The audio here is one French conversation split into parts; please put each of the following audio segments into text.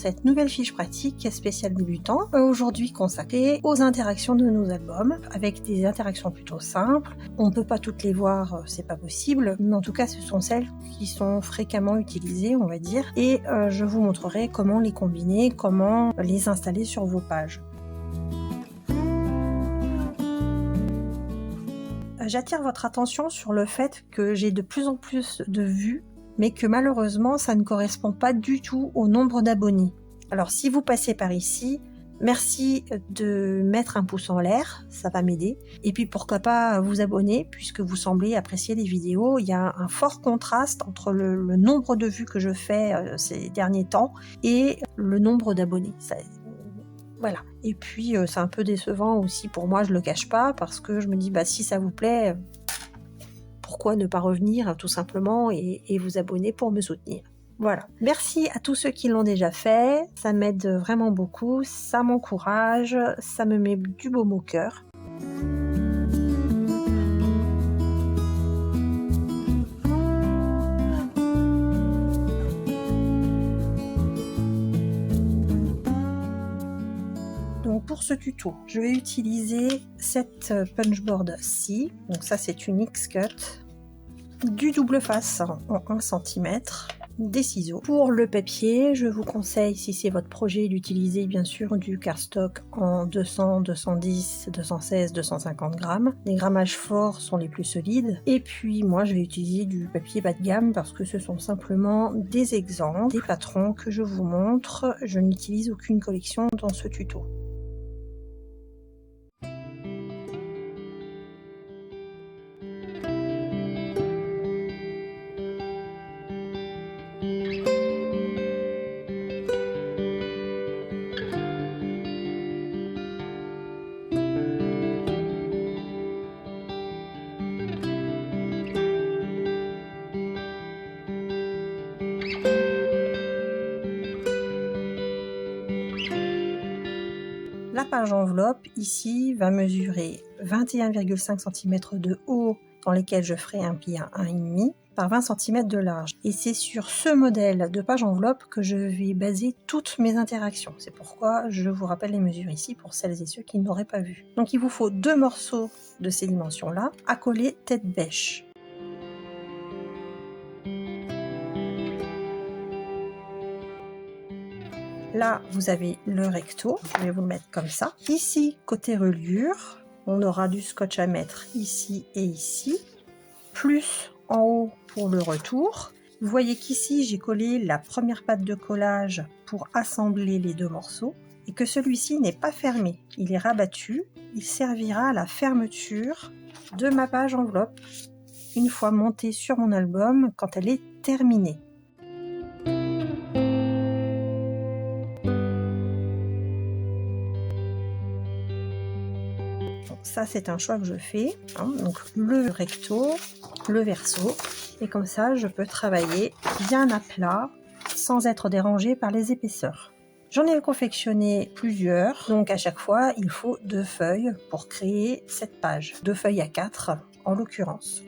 cette nouvelle fiche pratique spéciale débutant, aujourd'hui consacrée aux interactions de nos albums, avec des interactions plutôt simples. On ne peut pas toutes les voir, c'est pas possible, mais en tout cas ce sont celles qui sont fréquemment utilisées, on va dire, et je vous montrerai comment les combiner, comment les installer sur vos pages. J'attire votre attention sur le fait que j'ai de plus en plus de vues, mais que malheureusement ça ne correspond pas du tout au nombre d'abonnés. Alors si vous passez par ici, merci de mettre un pouce en l'air, ça va m'aider. Et puis pourquoi pas vous abonner, puisque vous semblez apprécier les vidéos. Il y a un fort contraste entre le nombre de vues que je fais ces derniers temps et le nombre d'abonnés. Voilà. Et puis c'est un peu décevant aussi pour moi, je le cache pas, parce que je me dis si ça vous plaît, pourquoi ne pas revenir tout simplement et vous abonner pour me soutenir. Voilà. Merci à tous ceux qui l'ont déjà fait, ça m'aide vraiment beaucoup, ça m'encourage, ça me met du baume au cœur. Donc pour ce tuto, je vais utiliser cette punchboard-ci. Donc ça c'est une X-Cut, du double face en 1 cm, des ciseaux. Pour le papier, je vous conseille, si c'est votre projet, d'utiliser bien sûr du cardstock en 200, 210, 216, 250 grammes. Les grammages forts sont les plus solides. Et puis moi je vais utiliser du papier bas de gamme parce que ce sont simplement des exemples, des patrons que je vous montre. Je n'utilise aucune collection dans ce tuto. La page enveloppe ici va mesurer 21,5 cm de haut dans lesquels je ferai un pli à 1,5 par 20 cm de large. Et c'est sur ce modèle de page enveloppe que je vais baser toutes mes interactions. C'est pourquoi je vous rappelle les mesures ici pour celles et ceux qui n'auraient pas vu. Donc il vous faut 2 morceaux de ces dimensions-là à coller tête bêche. Là, vous avez le recto, je vais vous le mettre comme ça. Ici, côté reliure, on aura du scotch à mettre ici et ici, plus en haut pour le retour. Vous voyez qu'ici, j'ai collé la première patte de collage pour assembler les 2 morceaux et que celui-ci n'est pas fermé. Il est rabattu, il servira à la fermeture de ma page enveloppe une fois montée sur mon album quand elle est terminée. Ça c'est un choix que je fais, donc le recto, le verso, et comme ça je peux travailler bien à plat sans être dérangé par les épaisseurs. J'en ai confectionné plusieurs, donc à chaque fois il faut 2 feuilles pour créer cette page, 2 feuilles à 4 en l'occurrence.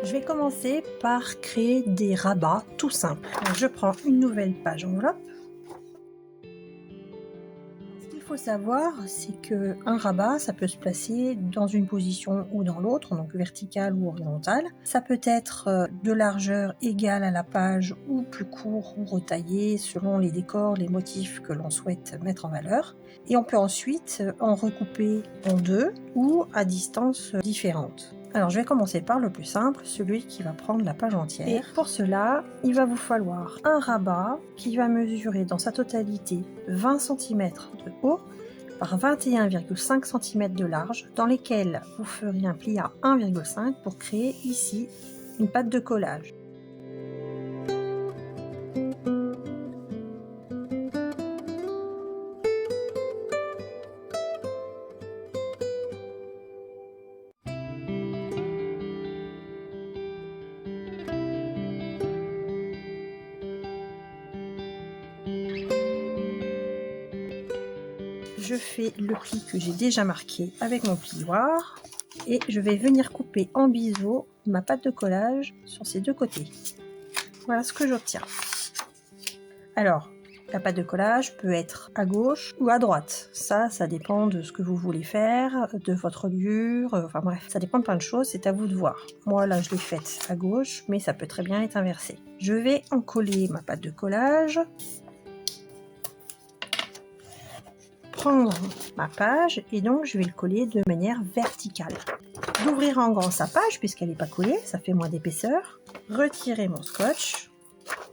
Je vais commencer par créer des rabats tout simples. Donc, je prends une nouvelle page enveloppe. Ce qu'il faut savoir, c'est qu'un rabat, ça peut se placer dans une position ou dans l'autre, donc verticale ou horizontale. Ça peut être de largeur égale à la page ou plus court ou retaillé selon les décors, les motifs que l'on souhaite mettre en valeur. Et on peut ensuite en recouper en 2 ou à distance différente. Alors je vais commencer par le plus simple, celui qui va prendre la page entière. Et pour cela, il va vous falloir un rabat qui va mesurer dans sa totalité 20 cm de haut par 21,5 cm de large, dans lesquels vous ferez un pli à 1,5 pour créer ici une patte de collage. je fais le pli que j'ai déjà marqué avec mon plioir et je vais venir couper en biseau ma pâte de collage sur ces deux côtés. Voilà ce que j'obtiens. Alors, la pâte de collage peut être à gauche ou à droite. Ça dépend de ce que vous voulez faire, de votre lieu, enfin bref, ça dépend de plein de choses, c'est à vous de voir. Moi là, je l'ai faite à gauche, mais ça peut très bien être inversé. Je vais encoller ma pâte de collage, prendre ma page et donc je vais le coller de manière verticale. D'ouvrir en grand sa page puisqu'elle n'est pas collée, ça fait moins d'épaisseur. Retirer mon scotch.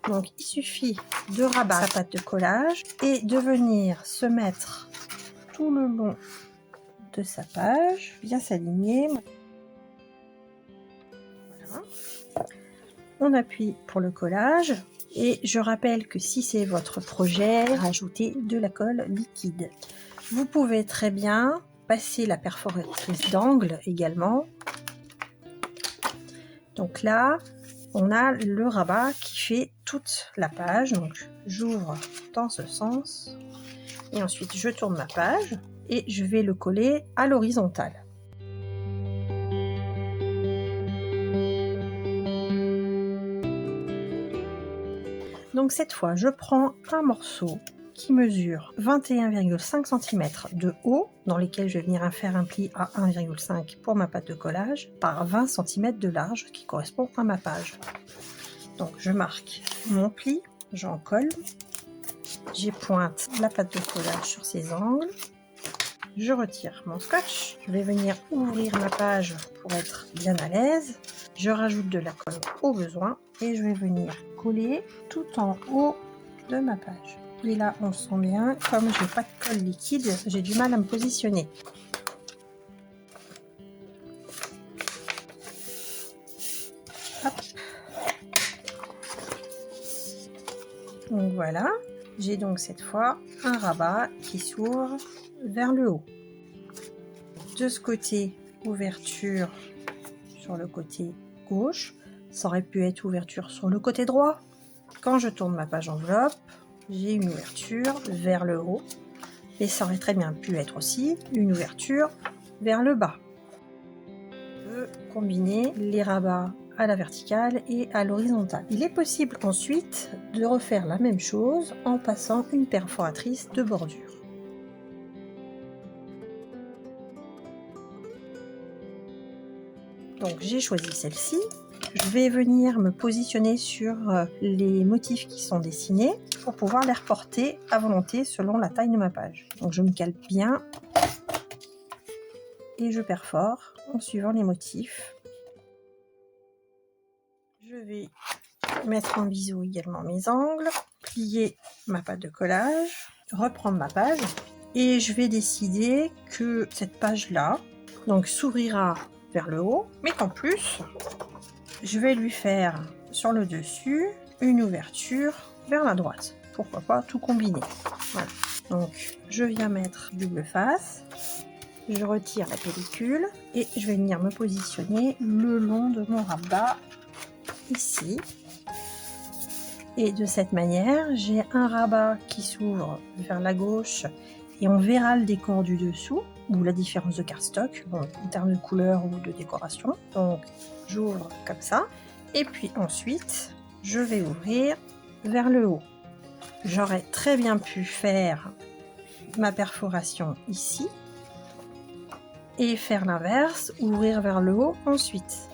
Donc il suffit de rabattre sa pâte de collage et de venir se mettre tout le long de sa page, bien s'aligner. Voilà. On appuie pour le collage et je rappelle que si c'est votre projet, rajoutez de la colle liquide. Vous pouvez très bien passer la perforatrice d'angle également. Donc là, on a le rabat qui fait toute la page. Donc j'ouvre dans ce sens et ensuite je tourne ma page et je vais le coller à l'horizontale. Donc cette fois, je prends un morceau qui mesure 21,5 cm de haut, dans lesquels je vais venir faire un pli à 1,5 pour ma pâte de collage, par 20 cm de large, qui correspond à ma page. Donc je marque mon pli, j'en colle, j'épointe la pâte de collage sur ces angles, je retire mon scotch, je vais venir ouvrir ma page pour être bien à l'aise, je rajoute de la colle au besoin et je vais venir coller tout en haut de ma page. Et là on sent bien, comme je n'ai pas de colle liquide, j'ai du mal à me positionner. Hop. Donc voilà, j'ai donc cette fois un rabat qui s'ouvre vers le haut. De ce côté, ouverture sur le côté gauche, ça aurait pu être ouverture sur le côté droit. Quand je tourne ma page enveloppe, j'ai une ouverture vers le haut et ça aurait très bien pu être aussi une ouverture vers le bas. Je peux combiner les rabats à la verticale et à l'horizontale. Il est possible ensuite de refaire la même chose en passant une perforatrice de bordure. Donc j'ai choisi celle-ci. Je vais venir me positionner sur les motifs qui sont dessinés pour pouvoir les reporter à volonté selon la taille de ma page. Donc je me cale bien et je perfore en suivant les motifs. Je vais mettre en biseau également mes angles, plier ma pâte de collage, reprendre ma page et je vais décider que cette page-là donc s'ouvrira vers le haut, mais qu'en plus je vais lui faire sur le dessus une ouverture vers la droite. Pourquoi pas tout combiner. Voilà. Donc je viens mettre double face, je retire la pellicule et je vais venir me positionner le long de mon rabat ici. Et de cette manière, j'ai un rabat qui s'ouvre vers la gauche et on verra le décor du dessous ou la différence de cardstock, bon, en termes de couleur ou de décoration. Donc j'ouvre comme ça et puis ensuite je vais ouvrir vers le haut. J'aurais très bien pu faire ma perforation ici et faire l'inverse, ouvrir vers le haut ensuite.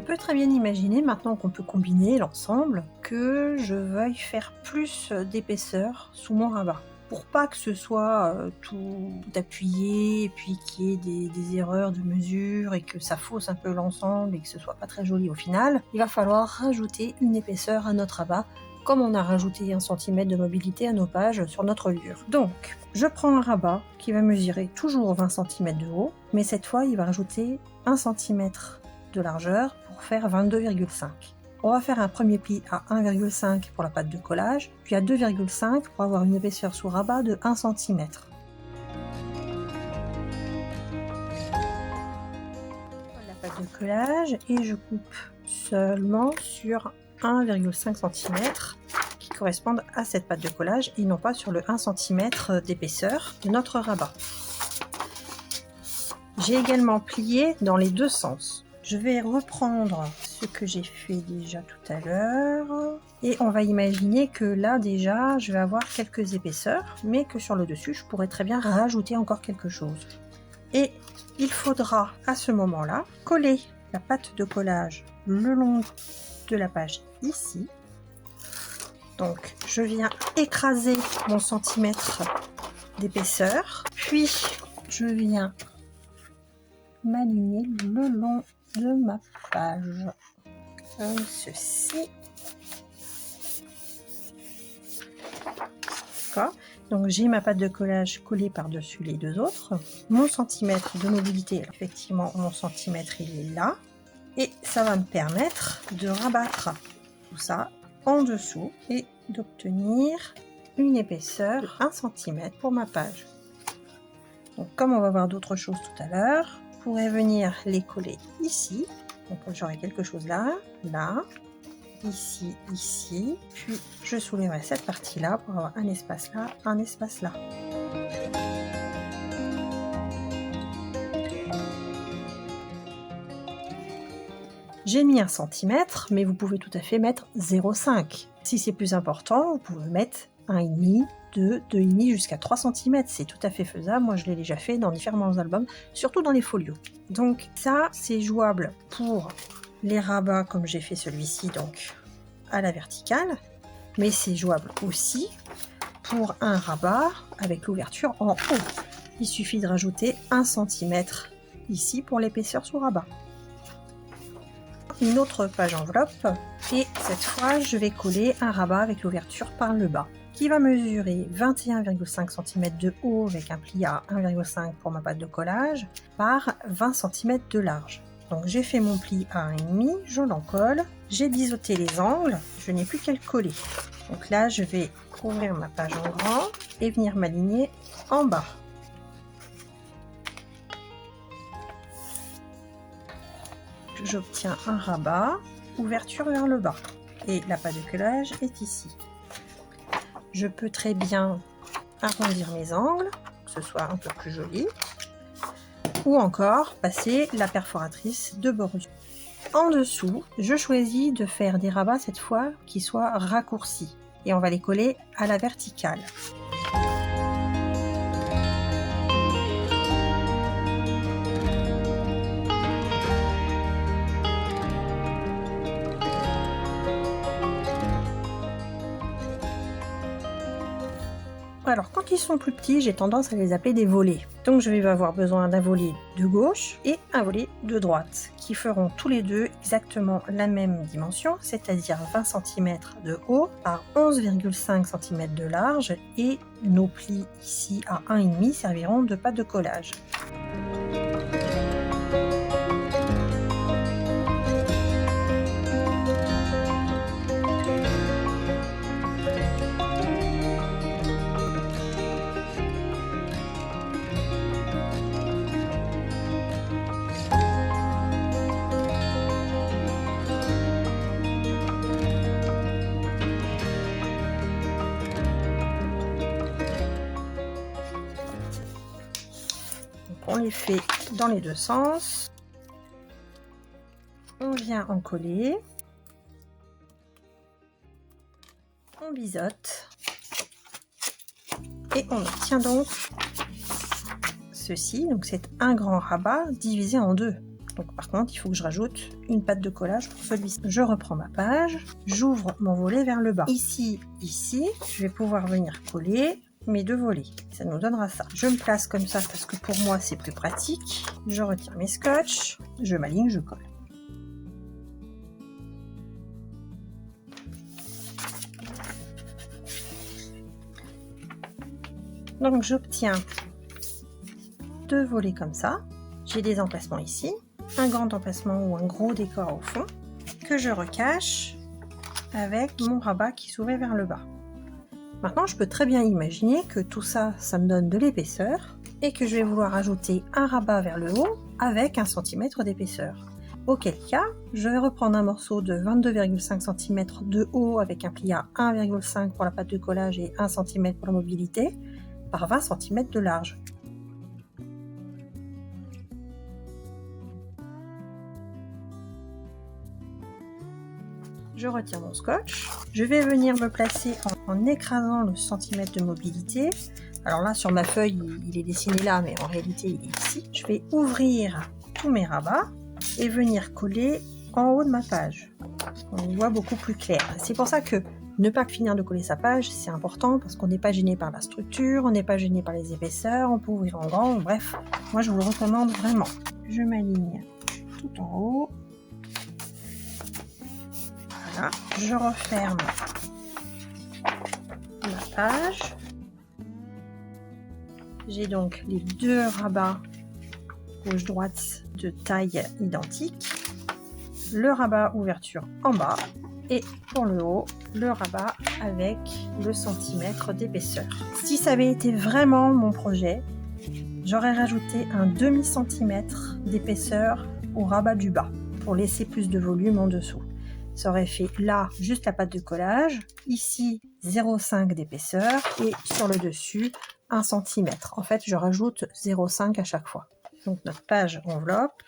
peut très bien imaginer, maintenant qu'on peut combiner l'ensemble, que je veuille faire plus d'épaisseur sous mon rabat. Pour pas que ce soit tout appuyé, et puis qu'il y ait des erreurs de mesure et que ça fausse un peu l'ensemble et que ce soit pas très joli au final, il va falloir rajouter une épaisseur à notre rabat, comme on a rajouté 1 cm de mobilité à nos pages sur notre lure. Donc, je prends un rabat qui va mesurer toujours 20 cm de haut, mais cette fois il va rajouter 1 cm de largeur pour faire 22,5. On va faire un premier pli à 1,5 pour la pâte de collage, puis à 2,5 pour avoir une épaisseur sous rabat de 1 cm. La pâte de collage et je coupe seulement sur 1,5 cm qui correspondent à cette pâte de collage et non pas sur le 1 cm d'épaisseur de notre rabat. J'ai également plié dans les deux sens. Je vais reprendre ce que j'ai fait déjà tout à l'heure et on va imaginer que là déjà je vais avoir quelques épaisseurs mais que sur le dessus je pourrais très bien rajouter encore quelque chose. Et il faudra à ce moment là coller la pâte de collage le long de la page ici. Donc je viens écraser mon centimètre d'épaisseur, puis je viens m'aligner le long de ma page comme ceci. D'accord. Donc j'ai ma pâte de collage collée par-dessus les deux autres. Mon centimètre de mobilité, alors effectivement mon centimètre il est là. Et ça va me permettre de rabattre tout ça en dessous et d'obtenir une épaisseur de 1 cm pour ma page. Donc comme on va voir d'autres choses tout à l'heure, je pourrais venir les coller ici. Donc j'aurai quelque chose là, là, ici, ici. Puis je soulèverai cette partie-là pour avoir un espace là, un espace là. J'ai mis 1 cm, mais vous pouvez tout à fait mettre 0,5. Si c'est plus important, vous pouvez mettre 1,5, 2, 2,5 jusqu'à 3 cm. C'est tout à fait faisable. Moi, je l'ai déjà fait dans différents albums, surtout dans les folios. Donc ça, c'est jouable pour les rabats comme j'ai fait celui-ci, donc à la verticale. Mais c'est jouable aussi pour un rabat avec l'ouverture en haut. Il suffit de rajouter 1 cm ici pour l'épaisseur sous rabat. Une autre page enveloppe et cette fois je vais coller un rabat avec l'ouverture par le bas qui va mesurer 21,5 cm de haut avec un pli à 1,5 pour ma pâte de collage par 20 cm de large. Donc j'ai fait mon pli à 1,5, je l'encolle, j'ai biseauté les angles, je n'ai plus qu'à le coller. Donc là je vais ouvrir ma page en grand et venir m'aligner en bas. J'obtiens un rabat, ouverture vers le bas et la pâte de collage est ici. Je peux très bien arrondir mes angles, que ce soit un peu plus joli, ou encore passer la perforatrice de bordure. En dessous, je choisis de faire des rabats cette fois qui soient raccourcis et on va les coller à la verticale. Alors quand ils sont plus petits, j'ai tendance à les appeler des volets. Donc je vais avoir besoin d'un volet de gauche et un volet de droite, qui feront tous les deux exactement la même dimension, c'est-à-dire 20 cm de haut par 11,5 cm de large, et nos plis ici à 1,5 serviront de pâte de collage. On les fait dans les deux sens. On vient en coller. On biseaute. Et on obtient donc ceci. Donc c'est un grand rabat divisé en deux. Donc par contre, il faut que je rajoute une patte de collage pour celui-ci. Je reprends ma page, j'ouvre mon volet vers le bas. Ici, je vais pouvoir venir coller mes 2 volets. Ça nous donnera ça. Je me place comme ça parce que pour moi, c'est plus pratique. Je retire mes scotch, je m'aligne, je colle. Donc j'obtiens 2 volets comme ça. J'ai des emplacements ici, un grand emplacement ou un gros décor au fond, que je recache avec mon rabat qui s'ouvre vers le bas. Maintenant, je peux très bien imaginer que tout ça, ça me donne de l'épaisseur et que je vais vouloir ajouter un rabat vers le haut avec 1 cm d'épaisseur. Auquel cas, je vais reprendre un morceau de 22,5 cm de haut avec un pli à 1,5 pour la pâte de collage et 1 cm pour la mobilité, par 20 cm de large. Je retire mon scotch. Je vais venir me placer en écrasant le centimètre de mobilité. Alors là, sur ma feuille, il est dessiné là, mais en réalité, il est ici. Je vais ouvrir tous mes rabats et venir coller en haut de ma page. On y voit beaucoup plus clair. C'est pour ça que ne pas finir de coller sa page, c'est important parce qu'on n'est pas gêné par la structure, on n'est pas gêné par les épaisseurs, on peut ouvrir en grand, bref, moi je vous le recommande vraiment. Je m'aligne tout en haut. Voilà, je referme la page. J'ai donc les 2 rabats gauche-droite de taille identique. Le rabat ouverture en bas. Et pour le haut, le rabat avec le centimètre d'épaisseur. Si ça avait été vraiment mon projet, j'aurais rajouté un demi-centimètre d'épaisseur au rabat du bas pour laisser plus de volume en dessous. Ça aurait fait là juste la pâte de collage, ici 0,5 d'épaisseur et sur le dessus 1 cm. En fait, je rajoute 0,5 à chaque fois. Donc notre page enveloppe,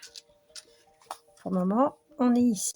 pour le moment, on est ici.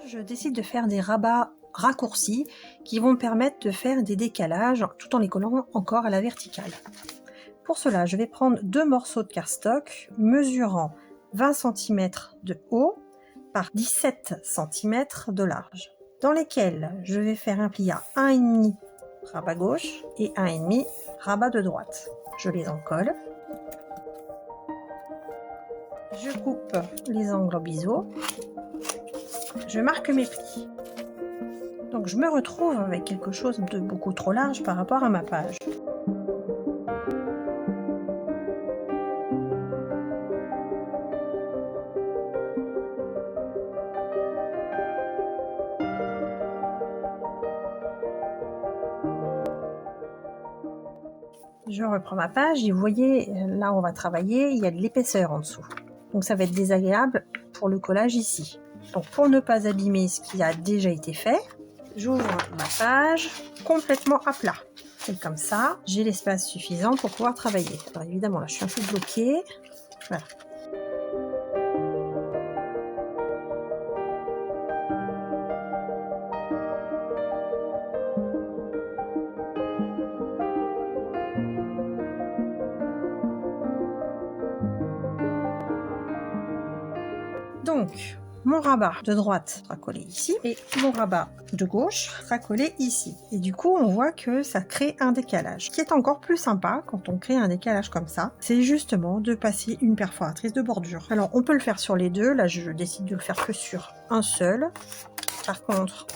Je décide de faire des rabats raccourcis qui vont me permettre de faire des décalages tout en les collant encore à la verticale. Pour cela, je vais prendre 2 morceaux de cardstock mesurant 20 cm de haut par 17 cm de large, dans lesquels je vais faire un pli à 1,5 rabat gauche et 1,5 rabat de droite. Je les encolle. Je coupe les angles en biseau. Je marque mes plis. Donc je me retrouve avec quelque chose de beaucoup trop large par rapport à ma page. Je reprends ma page et vous voyez, là on va travailler, il y a de l'épaisseur en dessous. Donc ça va être désagréable pour le collage ici. Donc pour ne pas abîmer ce qui a déjà été fait, j'ouvre ma page complètement à plat. Et comme ça, j'ai l'espace suffisant pour pouvoir travailler. Alors évidemment là je suis un peu bloquée. Voilà. Donc, mon rabat de droite sera collé ici et mon rabat de gauche sera collé ici. Et du coup, on voit que ça crée un décalage. Ce qui est encore plus sympa quand on crée un décalage comme ça, c'est justement de passer une perforatrice de bordure. Alors, on peut le faire sur les deux. Là, je décide de le faire que sur un seul. Par contre,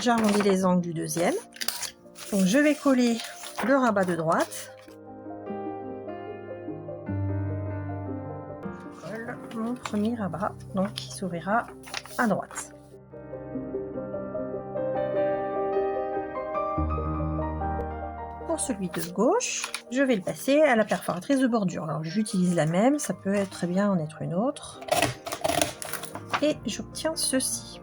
j'arrondis les angles du deuxième. Donc, je vais coller le rabat de droite. Mon premier rabat, donc qui s'ouvrira à droite. Pour celui de gauche, je vais le passer à la perforatrice de bordure. Alors j'utilise la même, ça peut être très bien en être une autre. Et j'obtiens ceci.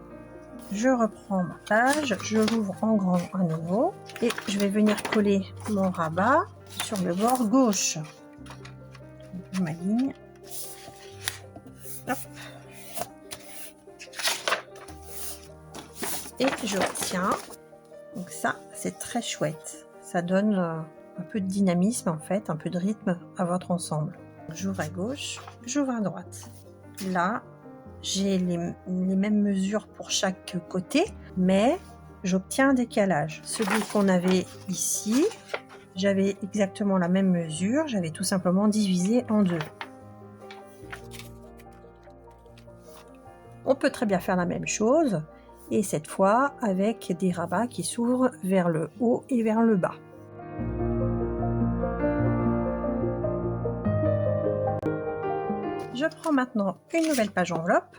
Je reprends ma page, je l'ouvre en grand à nouveau et je vais venir coller mon rabat sur le bord gauche. Je m'aligne. Hop. Et je retiens. Donc ça, c'est très chouette. Ça donne un peu de dynamisme en fait, un peu de rythme à votre ensemble. J'ouvre à gauche, j'ouvre à droite. Là, j'ai les mêmes mesures pour chaque côté, mais j'obtiens un décalage. Celui qu'on avait ici, j'avais exactement la même mesure, j'avais tout simplement divisé en deux. On peut très bien faire la même chose, et cette fois avec des rabats qui s'ouvrent vers le haut et vers le bas. Je prends maintenant une nouvelle page enveloppe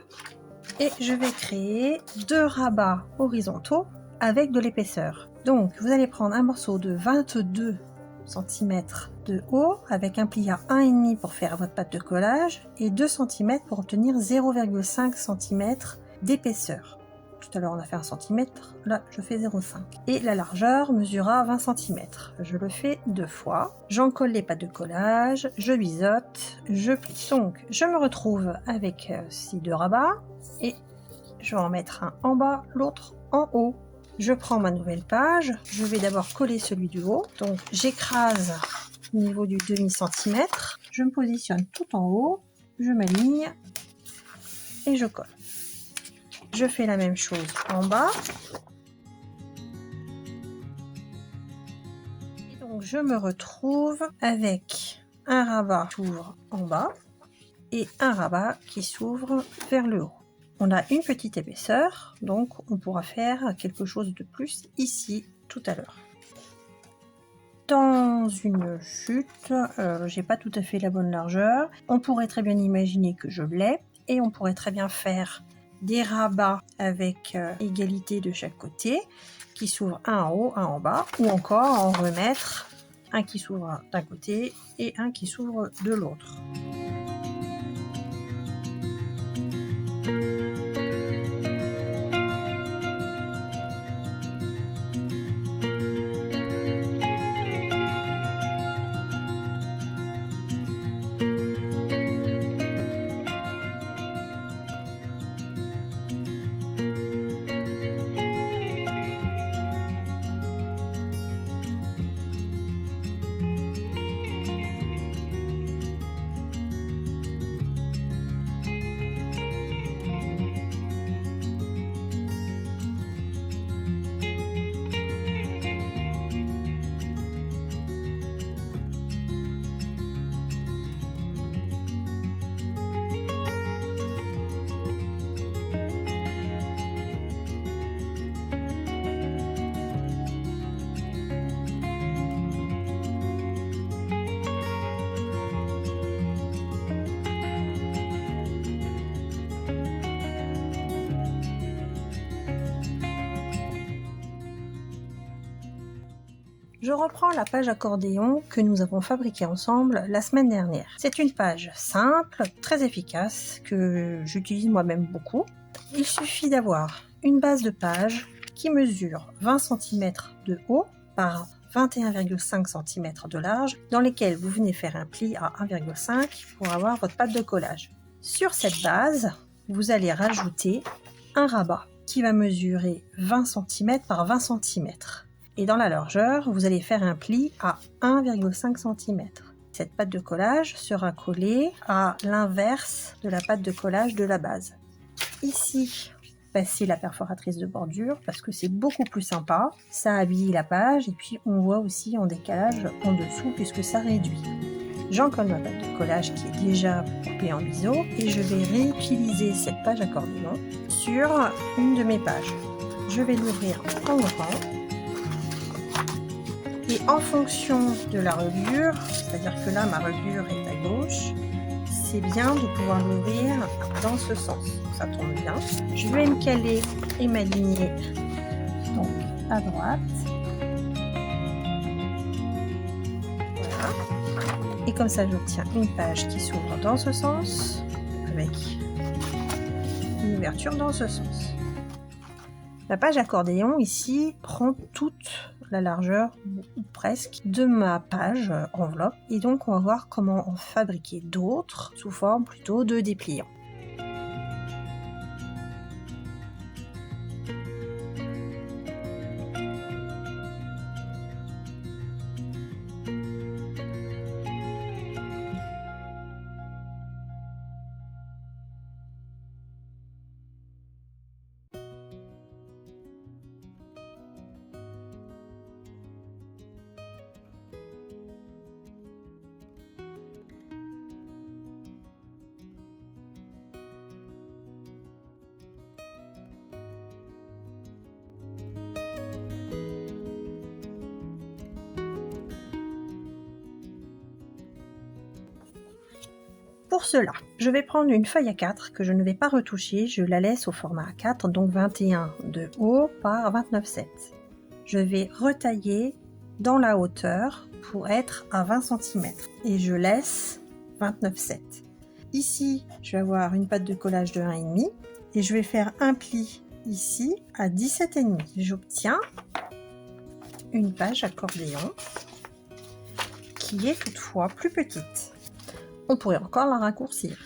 et je vais créer 2 rabats horizontaux avec de l'épaisseur. Donc vous allez prendre un morceau de 22 cm de haut avec un pli à 1,5 pour faire votre pâte de collage et 2 cm pour obtenir 0,5 cm d'épaisseur. Tout à l'heure on a fait 1 cm, là je fais 0,5. Et la largeur mesurera 20 cm. Je le fais 2 fois. J'en colle les pâtes de collage, je biseaute, je plie. Donc je me retrouve avec ces 2 rabats et je vais en mettre un en bas, l'autre en haut. Je prends ma nouvelle page, je vais d'abord coller celui du haut. Donc j'écrase au niveau du demi-centimètre, je me positionne tout en haut, je m'aligne et je colle. Je fais la même chose en bas. Et donc je me retrouve avec un rabat qui s'ouvre en bas et un rabat qui s'ouvre vers le haut. On a une petite épaisseur, donc on pourra faire quelque chose de plus ici tout à l'heure. Dans une chute, j'ai pas tout à fait la bonne largeur. On pourrait très bien imaginer que je l'ai et on pourrait très bien faire des rabats avec égalité de chaque côté qui s'ouvrent un en haut, un en bas, ou encore en remettre un qui s'ouvre d'un côté et un qui s'ouvre de l'autre. Je reprends la page accordéon que nous avons fabriquée ensemble la semaine dernière. C'est une page simple, très efficace, que j'utilise moi-même beaucoup. Il suffit d'avoir une base de page qui mesure 20 cm de haut par 21,5 cm de large, dans lesquels vous venez faire un pli à 1,5 pour avoir votre pâte de collage. Sur cette base, vous allez rajouter un rabat qui va mesurer 20 cm par 20 cm. Et dans la largeur, vous allez faire un pli à 1,5 cm. Cette pâte de collage sera collée à l'inverse de la pâte de collage de la base. Ici, passez la perforatrice de bordure parce que c'est beaucoup plus sympa. Ça habille la page et puis on voit aussi en décalage en dessous puisque ça réduit. J'en colle ma pâte de collage qui est déjà coupée en biseau et je vais réutiliser cette page accordéon sur une de mes pages. Je vais l'ouvrir en grand. Et en fonction de la reliure, c'est-à-dire que là ma reliure est à gauche, c'est bien de pouvoir l'ouvrir dans ce sens. Ça tombe bien. Je vais me caler et m'aligner donc à droite. Voilà. Et comme ça j'obtiens une page qui s'ouvre dans ce sens avec une ouverture dans ce sens. La page accordéon ici prend toute la largeur, ou presque, de ma page enveloppe. Et donc on va voir comment en fabriquer d'autres sous forme plutôt de dépliants. Pour cela, je vais prendre une feuille A4 que je ne vais pas retoucher, je la laisse au format A4, donc 21 de haut par 29,7. Je vais retailler dans la hauteur pour être à 20 cm et je laisse 29,7. Ici, je vais avoir une patte de collage de 1,5 et je vais faire un pli ici à 17,5. J'obtiens une page accordéon qui est toutefois plus petite. On pourrait encore la raccourcir.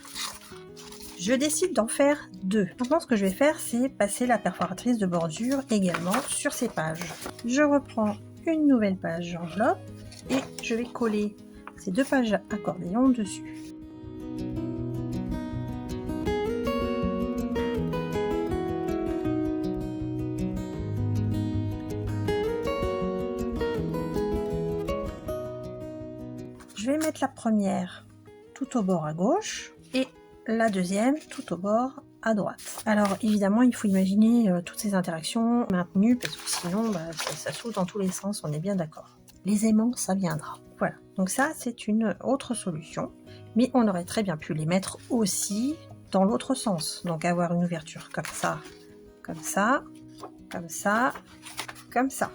Je décide d'en faire 2. Maintenant, ce que je vais faire, c'est passer la perforatrice de bordure également sur ces pages. Je reprends une nouvelle page enveloppe et je vais coller ces 2 pages accordéon dessus. Je vais mettre la première tout au bord à gauche et la deuxième tout au bord à droite. Alors évidemment il faut imaginer toutes ces interactions maintenues parce que sinon ça saute dans tous les sens, on est bien d'accord. Les aimants ça viendra. Voilà, donc ça c'est une autre solution, mais on aurait très bien pu les mettre aussi dans l'autre sens, donc avoir une ouverture comme ça, comme ça, comme ça, comme ça.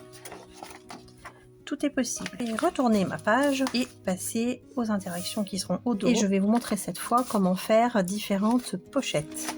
Tout est possible. Et retourner ma page et passer aux interactions qui seront au dos. Et je vais vous montrer cette fois comment faire différentes pochettes.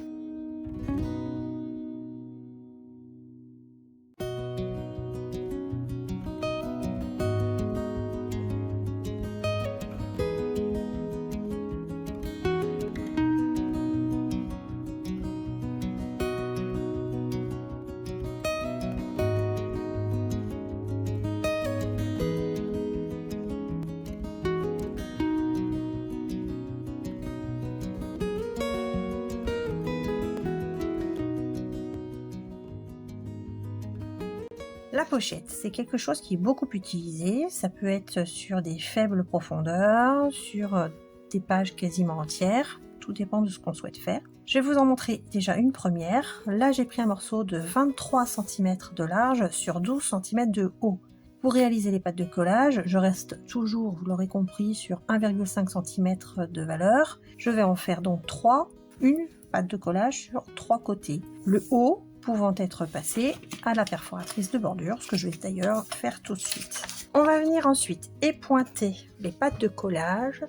La pochette, c'est quelque chose qui est beaucoup utilisé. Ça peut être sur des faibles profondeurs, sur des pages quasiment entières. Tout dépend de ce qu'on souhaite faire. Je vais vous en montrer déjà une première. Là, j'ai pris un morceau de 23 cm de large sur 12 cm de haut. Pour réaliser les pattes de collage, je reste toujours, vous l'aurez compris, sur 1,5 cm de valeur. Je vais en faire donc 3, une patte de collage sur 3 côtés. Le haut pouvant être passé à la perforatrice de bordure, ce que je vais d'ailleurs faire tout de suite. On va venir ensuite épointer les pattes de collage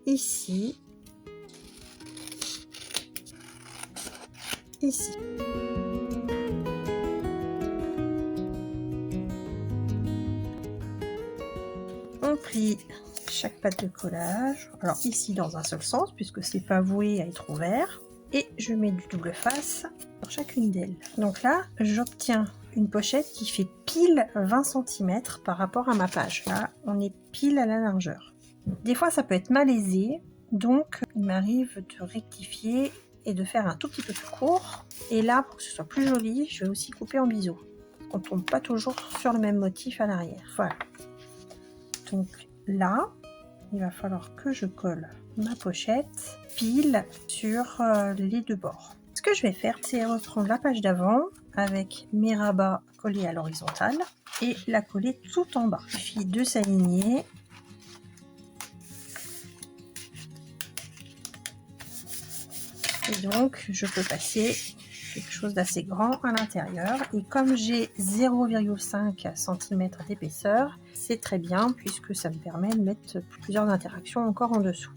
ici, ici. On plie chaque patte de collage, alors ici dans un seul sens puisque c'est pas voué à être ouvert, et je mets du double face sur chacune d'elles. Donc là, j'obtiens une pochette qui fait pile 20 cm par rapport à ma page. Là, on est pile à la largeur. Des fois, ça peut être malaisé, donc il m'arrive de rectifier et de faire un tout petit peu plus court. Et là, pour que ce soit plus joli, je vais aussi couper en biseau. On ne tombe pas toujours sur le même motif à l'arrière. Voilà. Donc là, il va falloir que je colle ma pochette pile sur les 2 bords. Ce que je vais faire, c'est reprendre la page d'avant avec mes rabats collés à l'horizontale et la coller tout en bas. Il suffit de s'aligner. Et donc, je peux passer quelque chose d'assez grand à l'intérieur. Et comme j'ai 0,5 cm d'épaisseur, c'est très bien puisque ça me permet de mettre plusieurs interactions encore en dessous.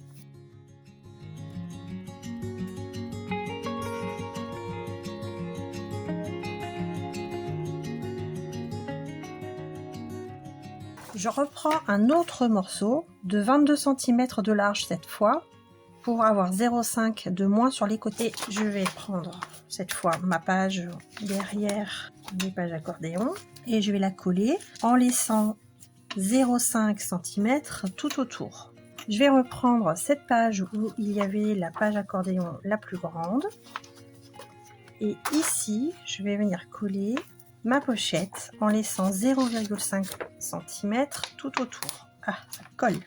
Je reprends un autre morceau de 22 cm de large cette fois. Pour avoir 0,5 de moins sur les côtés, je vais prendre cette fois ma page derrière les pages accordéon et je vais la coller en laissant 0,5 cm tout autour. Je vais reprendre cette page où il y avait la page accordéon la plus grande et ici je vais venir coller ma pochette en laissant 0,5 cm tout autour. Ah, ça colle.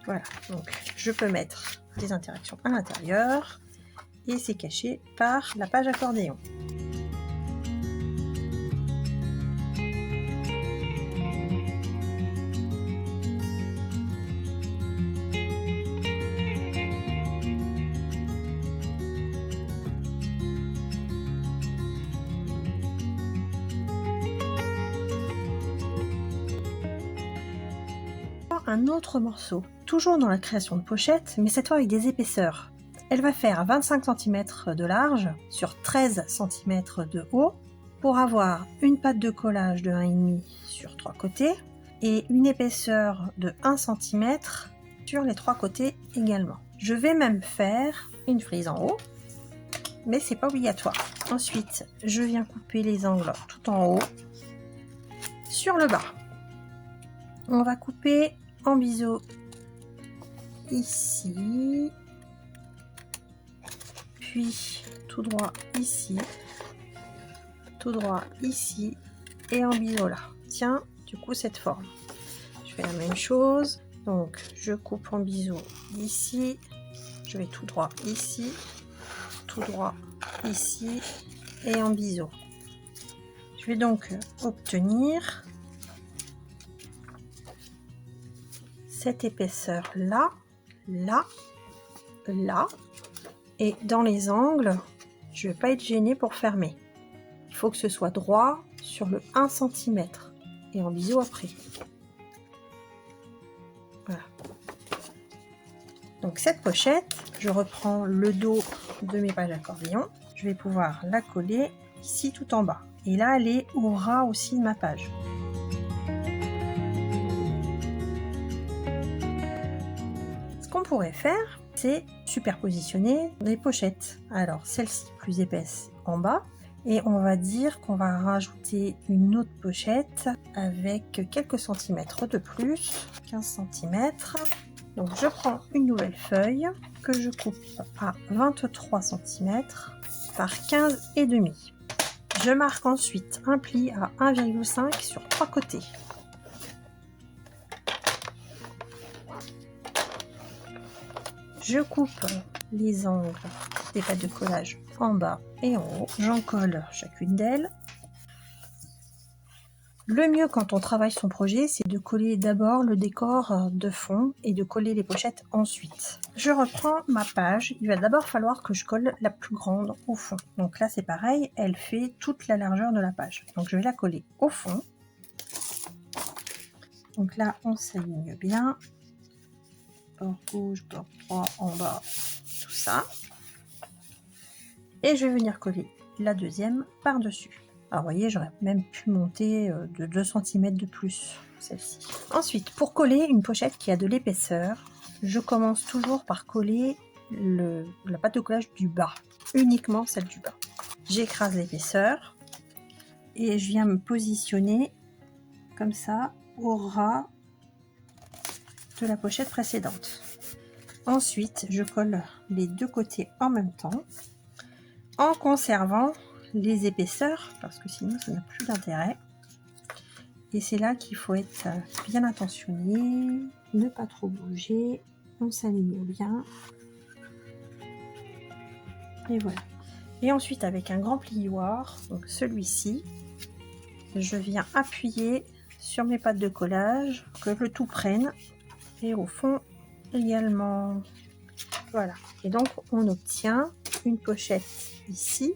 Voilà, donc je peux mettre des interactions à l'intérieur et c'est caché par la page accordéon. Un autre morceau, toujours dans la création de pochette, mais cette fois avec des épaisseurs. Elle va faire 25 cm de large sur 13 cm de haut pour avoir une patte de collage de 1,5 sur 3 côtés et une épaisseur de 1 cm sur les 3 côtés également. Je vais même faire une frise en haut, mais c'est pas obligatoire. Ensuite, je viens couper les angles tout en haut sur le bas. On va couper en biseau ici, puis tout droit ici, tout droit ici et en biseau là. Tiens, du coup cette forme. Je fais la même chose, donc je coupe en biseau ici, je vais tout droit ici, tout droit ici et en biseau. Je vais donc obtenir cette épaisseur là, là, là, et dans les angles, je ne vais pas être gênée pour fermer. Il faut que ce soit droit sur le 1 cm et en biseau après. Voilà. Donc cette pochette, je reprends le dos de mes pages accordéon, je vais pouvoir la coller ici tout en bas. Et là, elle est au ras aussi de ma page. Ce qu'on pourrait faire, c'est superpositionner les pochettes. Alors celle-ci plus épaisse en bas et on va dire qu'on va rajouter une autre pochette avec quelques centimètres de plus, 15 cm. Donc je prends une nouvelle feuille que je coupe à 23 cm par 15,5. Je marque ensuite un pli à 1,5 sur 3 côtés. Je coupe les angles des pattes de collage en bas et en haut. J'en colle chacune d'elles. Le mieux quand on travaille son projet, c'est de coller d'abord le décor de fond et de coller les pochettes ensuite. Je reprends ma page. Il va d'abord falloir que je colle la plus grande au fond. Donc là, c'est pareil, elle fait toute la largeur de la page. Donc je vais la coller au fond. Donc là, on s'aligne bien. Bord gauche, bord droit, en bas, tout ça. Et je vais venir coller la deuxième par-dessus. Alors vous voyez, j'aurais même pu monter de 2 cm de plus, celle-ci. Ensuite, pour coller une pochette qui a de l'épaisseur, je commence toujours par coller la pâte de collage du bas, uniquement celle du bas. J'écrase l'épaisseur et je viens me positionner comme ça au ras de la pochette précédente. Ensuite, je colle les deux côtés en même temps en conservant les épaisseurs parce que sinon ça n'a plus d'intérêt. Et c'est là qu'il faut être bien attentionné, ne pas trop bouger, on s'aligne bien. Et voilà. Et ensuite avec un grand plioir, donc celui-ci, je viens appuyer sur mes pattes de collage, que le tout prenne. Et au fond également. Voilà. Et donc on obtient une pochette ici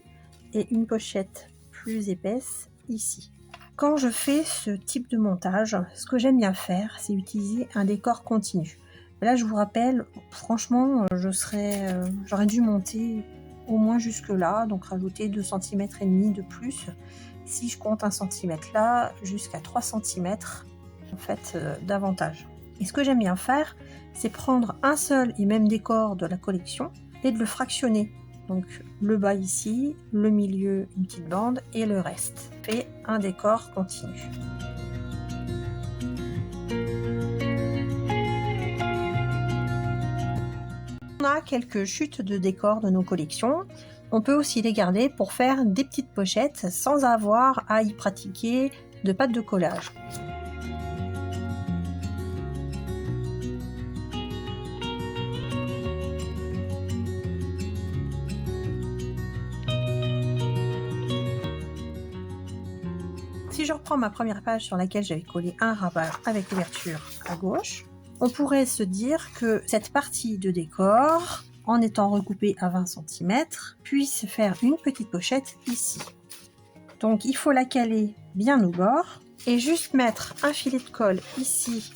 et une pochette plus épaisse ici. Quand je fais ce type de montage, ce que j'aime bien faire, c'est utiliser un décor continu. Et là, je vous rappelle, franchement, j'aurais dû monter au moins jusque là, donc rajouter 2,5 cm de plus. Si je compte 1 cm là, jusqu'à 3 cm en fait davantage. Et ce que j'aime bien faire, c'est prendre un seul et même décor de la collection et de le fractionner. Donc le bas ici, le milieu une petite bande et le reste. Fait un décor continu. On a quelques chutes de décors de nos collections. On peut aussi les garder pour faire des petites pochettes sans avoir à y pratiquer de pâte de collage. Si je reprends ma première page sur laquelle j'avais collé un rabat avec ouverture à gauche, on pourrait se dire que cette partie de décor, en étant recoupée à 20 cm, puisse faire une petite pochette ici. Donc il faut la caler bien au bord et juste mettre un filet de colle ici,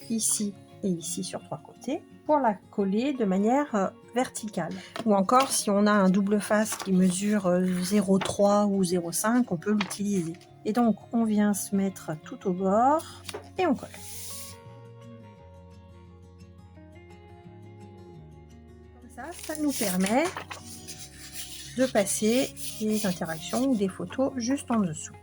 ici et ici sur 3 côtés pour la coller de manière verticale. Ou encore si on a un double face qui mesure 0,3 ou 0,5, on peut l'utiliser. Et donc on vient se mettre tout au bord et on colle. Comme ça nous permet de passer des interactions ou des photos juste en dessous.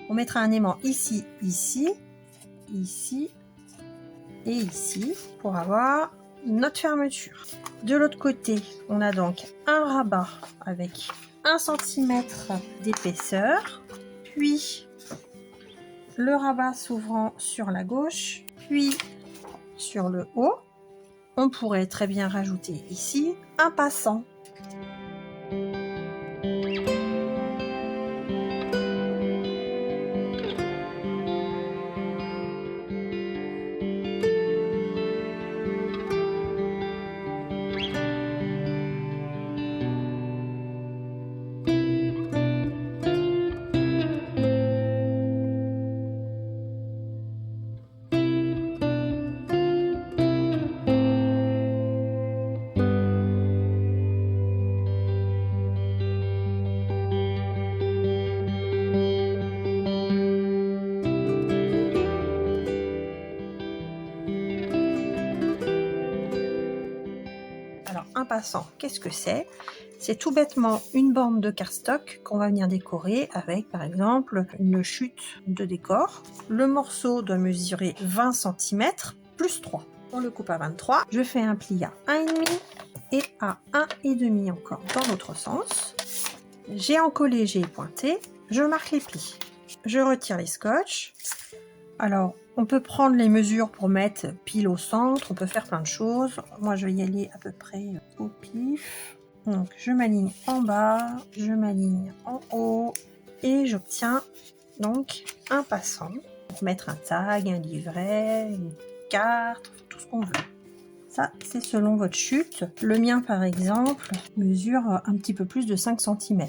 On mettra un aimant ici, ici, ici et ici pour avoir notre fermeture. De l'autre côté, on a donc un rabat avec 1 cm d'épaisseur, puis le rabat s'ouvrant sur la gauche, puis sur le haut. On pourrait très bien rajouter ici un passant. Un passant, qu'est-ce que c'est? C'est tout bêtement une bande de cardstock qu'on va venir décorer avec par exemple une chute de décor. Le morceau doit mesurer 20 cm plus 3. On le coupe à 23. Je fais un pli à 1,5 et à 1,5 encore dans l'autre sens. J'ai encollé, j'ai pointé. Je marque les plis. Je retire les scotch. Alors, on peut prendre les mesures pour mettre pile au centre, on peut faire plein de choses. Moi, je vais y aller à peu près au pif. Donc, je m'aligne en bas, je m'aligne en haut et j'obtiens donc un passant pour mettre un tag, un livret, une carte, tout ce qu'on veut. Ça, c'est selon votre chute. Le mien, par exemple, mesure un petit peu plus de 5 cm.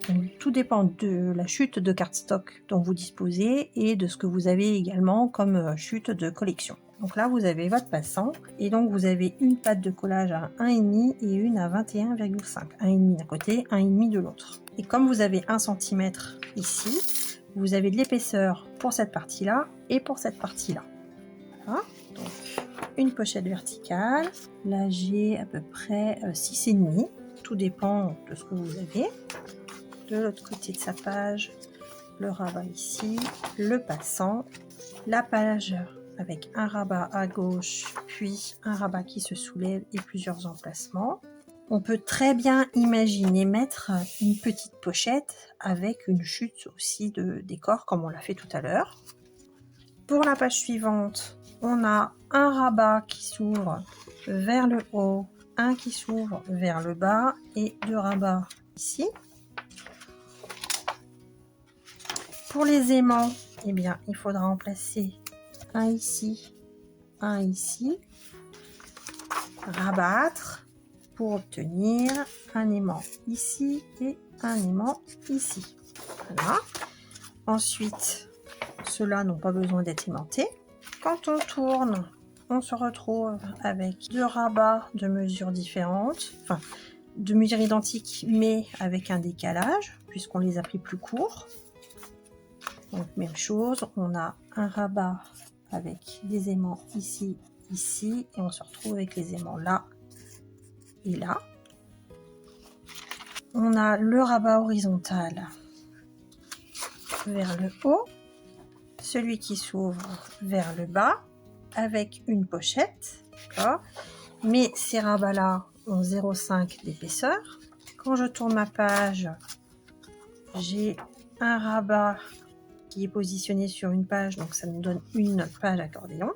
Donc, tout dépend de la chute de cardstock dont vous disposez et de ce que vous avez également comme chute de collection. Donc là, vous avez votre passant et donc vous avez une patte de collage à 1,5 et une à 21,5. 1,5 d'un côté, 1,5 de l'autre. Et comme vous avez 1 cm ici, vous avez de l'épaisseur pour cette partie-là et pour cette partie-là. Voilà. Donc, une pochette verticale. Là, j'ai à peu près 6,5. Tout dépend de ce que vous avez. De l'autre côté de sa page, le rabat ici, le passant, la page avec un rabat à gauche, puis un rabat qui se soulève et plusieurs emplacements. On peut très bien imaginer mettre une petite pochette avec une chute aussi de décor comme on l'a fait tout à l'heure. Pour la page suivante, on a un rabat qui s'ouvre vers le haut, un qui s'ouvre vers le bas et deux rabats ici. Pour les aimants, eh bien, il faudra en placer un ici, rabattre pour obtenir un aimant ici et un aimant ici. Voilà. Ensuite, ceux-là n'ont pas besoin d'être aimantés. Quand on tourne, on se retrouve avec deux rabats de mesures différentes, enfin de mesures identiques mais avec un décalage puisqu'on les a pris plus courts. Donc même chose, on a un rabat avec des aimants ici, ici et on se retrouve avec les aimants là et là. On a le rabat horizontal vers le haut, celui qui s'ouvre vers le bas avec une pochette, mais ces rabats là ont 0,5 d'épaisseur. Quand je tourne ma page, j'ai un rabat qui est positionné sur une page, donc ça nous donne une page accordéon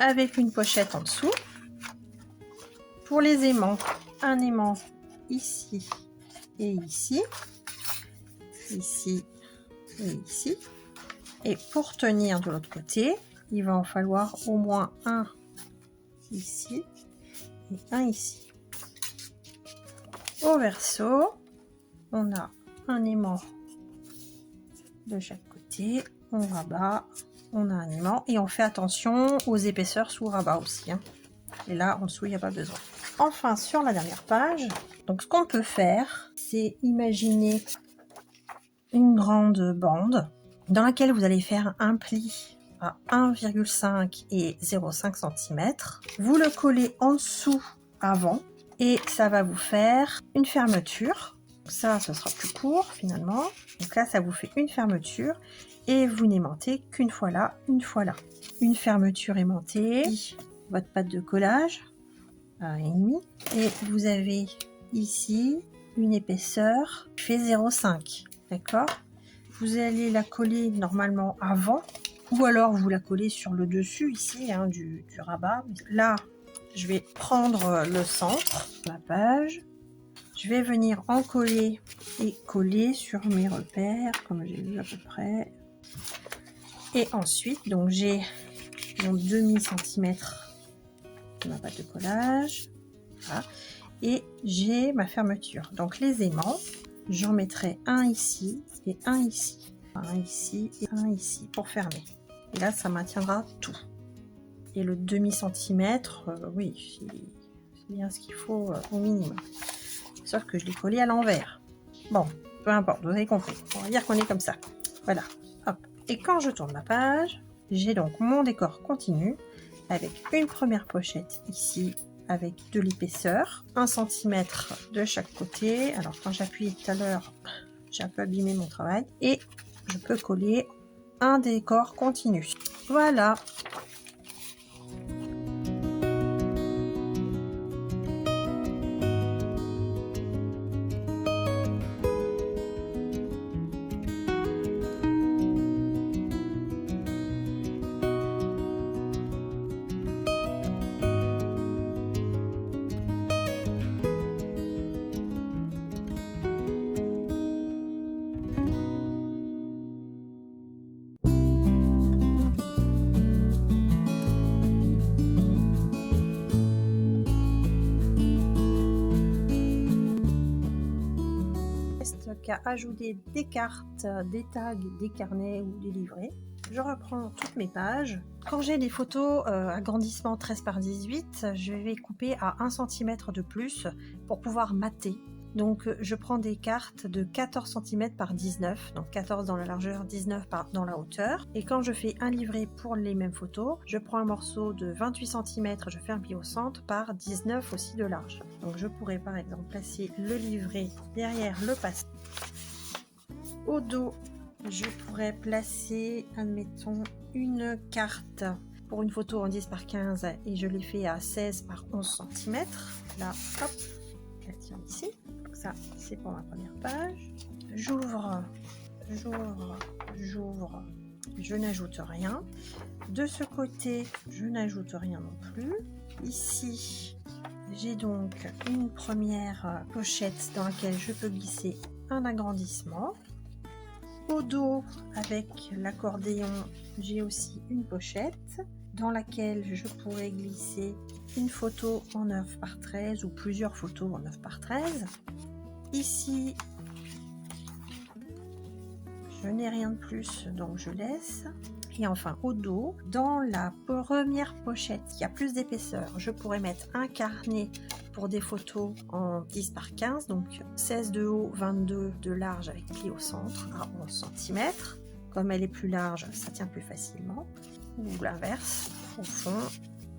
avec une pochette en dessous. Pour les aimants, un aimant ici et ici, ici et ici. Et pour tenir de l'autre côté, il va en falloir au moins un ici et un ici. Au verso, on a un aimant de chaque côté, on rabat, on a un aimant et on fait attention aux épaisseurs sous rabat aussi. Et là, en dessous, il n'y a pas besoin. Enfin, sur la dernière page, donc ce qu'on peut faire, c'est imaginer une grande bande dans laquelle vous allez faire un pli à 1,5 et 0,5 cm. Vous le collez en dessous avant et ça va vous faire une fermeture. Ça, ce sera plus court finalement. Donc là, ça vous fait une fermeture et vous n'aimantez qu'une fois là, une fois là. Une fermeture aimantée, votre pâte de collage à 1,5 et vous avez ici une épaisseur qui fait 0,5. D'accord? Vous allez la coller normalement avant ou alors vous la collez sur le dessus ici du rabat. Là, je vais prendre le centre de la page. Je vais venir en coller et coller sur mes repères comme j'ai vu à peu près. Et ensuite, donc j'ai mon demi-centimètre de ma pâte de collage. Voilà. Et j'ai ma fermeture. Donc les aimants, j'en mettrai un ici et un ici. Un ici et un ici pour fermer. Et là, ça maintiendra tout. Et le demi-centimètre, oui, c'est bien ce qu'il faut au minimum. Sauf que je l'ai collé à l'envers. Bon, peu importe, vous avez compris. On va dire qu'on est comme ça. Voilà, hop. Et quand je tourne ma page, j'ai donc mon décor continu avec une première pochette ici avec de l'épaisseur, 1 cm de chaque côté. Alors quand j'appuie tout à l'heure, j'ai un peu abîmé mon travail. Et je peux coller un décor continu. Voilà. Qu'à ajouter des cartes, des tags, des carnets ou des livrets. Je reprends toutes mes pages. Quand j'ai des photos agrandissement 13 par 18, je vais couper à 1 cm de plus pour pouvoir mater Donc je prends des cartes de 14 cm par 19, donc 14 dans la largeur, 19 dans la hauteur. Et quand je fais un livret pour les mêmes photos, je prends un morceau de 28 cm, je fais un pli au centre par 19 aussi de large. Donc je pourrais par exemple placer le livret derrière le passé. Au dos, je pourrais placer, admettons, une carte pour une photo en 10 par 15 et je l'ai fait à 16 par 11 cm. Là, hop, je la tiens ici. Donc ça, c'est pour ma première page. J'ouvre, je n'ajoute rien. De ce côté, je n'ajoute rien non plus. Ici, j'ai donc une première pochette dans laquelle je peux glisser un agrandissement. Au dos, avec l'accordéon, j'ai aussi une pochette dans laquelle je pourrais glisser une photo en 9 par 13 ou plusieurs photos en 9 par 13. Ici, je n'ai rien de plus, donc je laisse. Et enfin, au dos, dans la première pochette qui a plus d'épaisseur, je pourrais mettre un carnet pour des photos en 10 par 15, donc 16 de haut, 22 de large avec pli au centre à 11 cm. Comme elle est plus large, ça tient plus facilement. Ou l'inverse, au fond.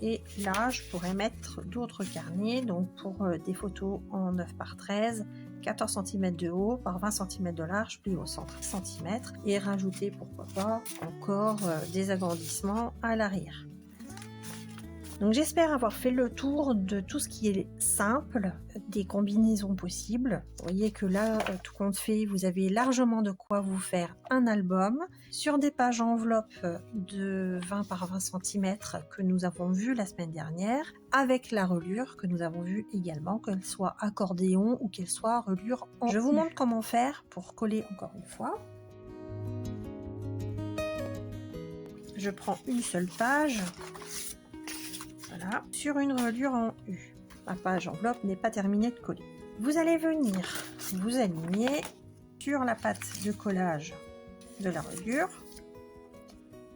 Et là, je pourrais mettre d'autres carnets, donc pour des photos en 9 par 13, 14 cm de haut par 20 cm de large, pli au centre cm, et rajouter, pourquoi pas, encore des agrandissements à l'arrière. Donc j'espère avoir fait le tour de tout ce qui est simple, des combinaisons possibles. Vous voyez que là, tout compte fait, vous avez largement de quoi vous faire un album sur des pages enveloppe de 20 par 20 cm que nous avons vu la semaine dernière, avec la reliure que nous avons vue également, qu'elle soit accordéon ou qu'elle soit reliure en U. Je vous montre comment faire pour coller encore une fois. Je prends une seule page. Voilà, sur une reliure en U. Ma page enveloppe n'est pas terminée de coller. Vous allez venir vous aligner sur la patte de collage de la reliure,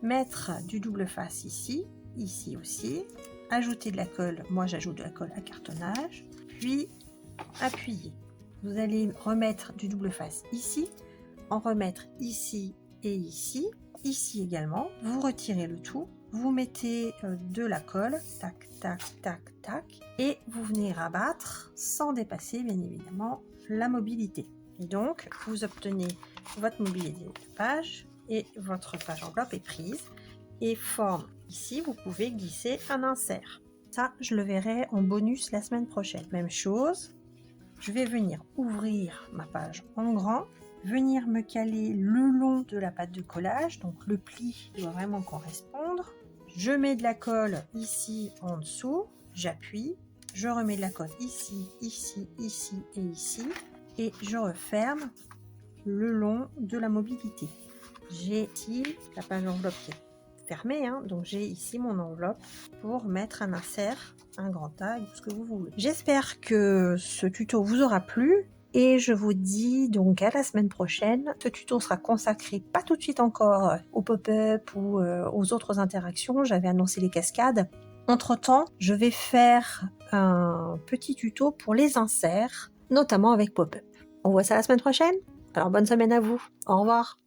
mettre du double face ici, ici aussi, ajouter de la colle, moi j'ajoute de la colle à cartonnage, puis appuyer. Vous allez remettre du double face ici, en remettre ici et ici, ici également, vous retirez le tout. Vous mettez de la colle, tac, tac, tac, tac, et vous venez rabattre sans dépasser bien évidemment la mobilité. Et donc, vous obtenez votre mobilité de page et votre page enveloppe est prise et forme ici, vous pouvez glisser un insert. Ça, je le verrai en bonus la semaine prochaine. Même chose, je vais venir ouvrir ma page en grand, venir me caler le long de la patte de collage, donc le pli doit vraiment correspondre. Je mets de la colle ici en dessous, j'appuie, je remets de la colle ici, ici, ici et ici, et je referme le long de la mobilité. J'ai ici la page enveloppe qui est fermée, donc j'ai ici mon enveloppe pour mettre un insert, un grand tag, ce que vous voulez. J'espère que ce tuto vous aura plu. Et je vous dis donc à la semaine prochaine. Ce tuto sera consacré pas tout de suite encore au pop-up ou aux autres interactions. J'avais annoncé les cascades. Entre-temps, je vais faire un petit tuto pour les inserts, notamment avec pop-up. On voit ça la semaine prochaine. Alors bonne semaine à vous. Au revoir.